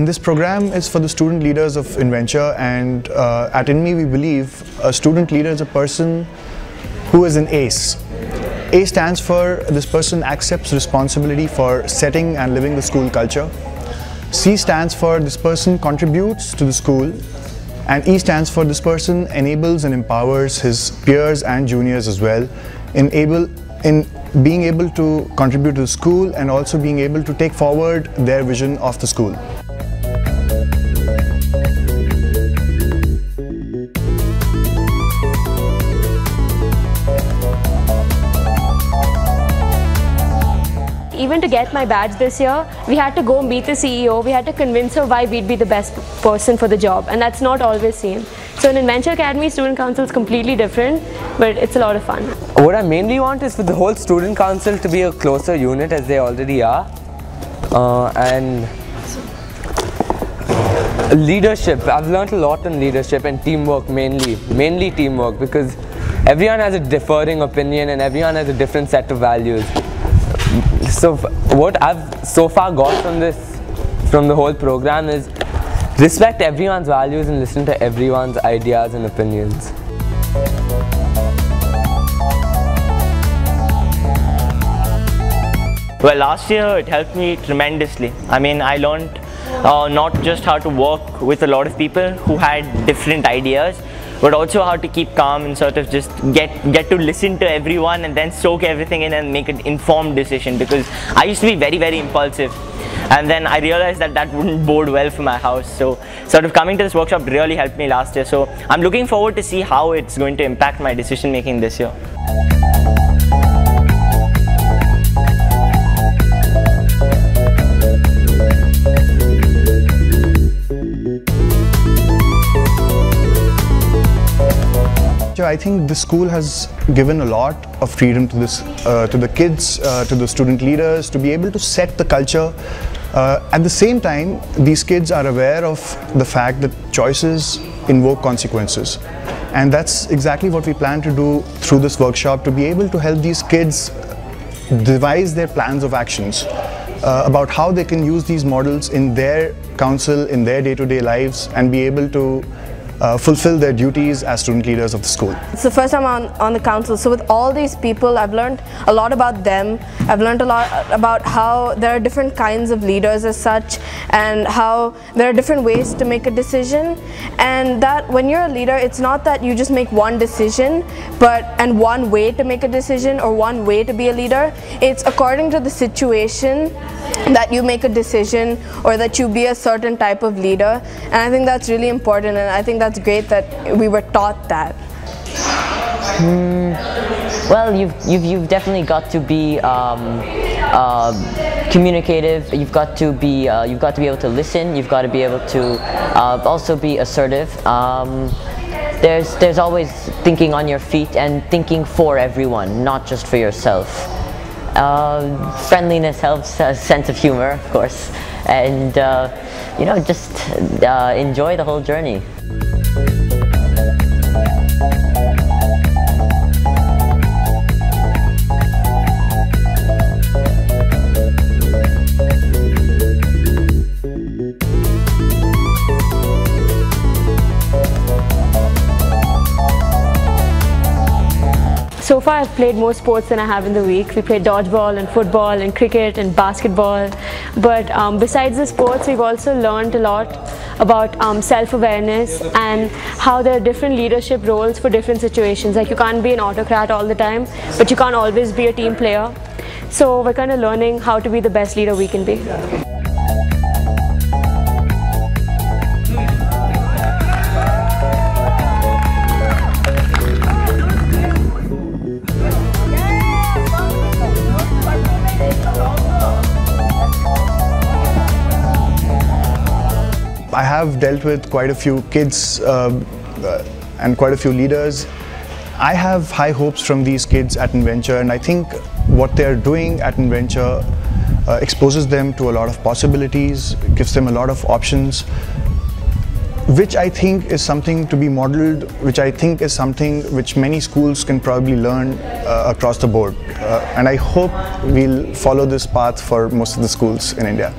This program is for the student leaders of Inventure, and at Inme we believe a student leader is a person who is an ACE. A stands for this person accepts responsibility for setting and living the school culture. C stands for this person contributes to the school, and E stands for this person enables and empowers his peers and juniors as well in being able to contribute to the school and also being able to take forward their vision of the school. Even to get my badge this year, we had to go meet the CEO, we had to convince her why we'd be the best person for the job, and that's not always seen. So in Inventure Academy, Student Council is completely different, but it's a lot of fun. What I mainly want is for the whole Student Council to be a closer unit as they already are, and leadership. I've learned a lot on leadership and teamwork mainly teamwork, because everyone has a differing opinion and everyone has a different set of values. So what I've so far got from the whole program is respect everyone's values and listen to everyone's ideas and opinions. Well, last year it helped me tremendously. I mean, I learned not just how to work with a lot of people who had different ideas, but also how to keep calm and sort of just get to listen to everyone and then soak everything in and make an informed decision, because I used to be very impulsive, and then I realized that wouldn't bode well for my house. So sort of coming to this workshop really helped me last year. So I'm looking forward to see how it's going to impact my decision making this year. I think the school has given a lot of freedom to the kids, to the student leaders, to be able to set the culture. At the same time, these kids are aware of the fact that choices invoke consequences. And that's exactly what we plan to do through this workshop, to be able to help these kids devise their plans of actions about how they can use these models in their council, in their day-to-day lives, and be able to fulfill their duties as student leaders of the school. It's the first time on the council, so with all these people I've learned a lot about them. I've learned a lot about how there are different kinds of leaders as such, and how there are different ways to make a decision, and that when you're a leader, it's not that you just make one decision and one way to make a decision or one way to be a leader. It's according to the situation that you make a decision, or that you be a certain type of leader, and I think that's really important, and I think that's great that we were taught that. Well, you've definitely got to be communicative. You've got to be able to listen. You've got to be able to also be assertive. There's always thinking on your feet and thinking for everyone, not just for yourself. Friendliness helps, a sense of humor, of course, and you know, just enjoy the whole journey. So far I've played more sports than I have in the week. We played dodgeball and football and cricket and basketball. But besides the sports, we've also learned a lot about self-awareness and how there are different leadership roles for different situations. Like, you can't be an autocrat all the time, but you can't always be a team player. So we're kind of learning how to be the best leader we can be. I have dealt with quite a few kids and quite a few leaders. I have high hopes from these kids at Inventure, and I think what they're doing at Inventure exposes them to a lot of possibilities, gives them a lot of options, which I think is something to be modeled, which I think is something which many schools can probably learn across the board. And I hope we'll follow this path for most of the schools in India.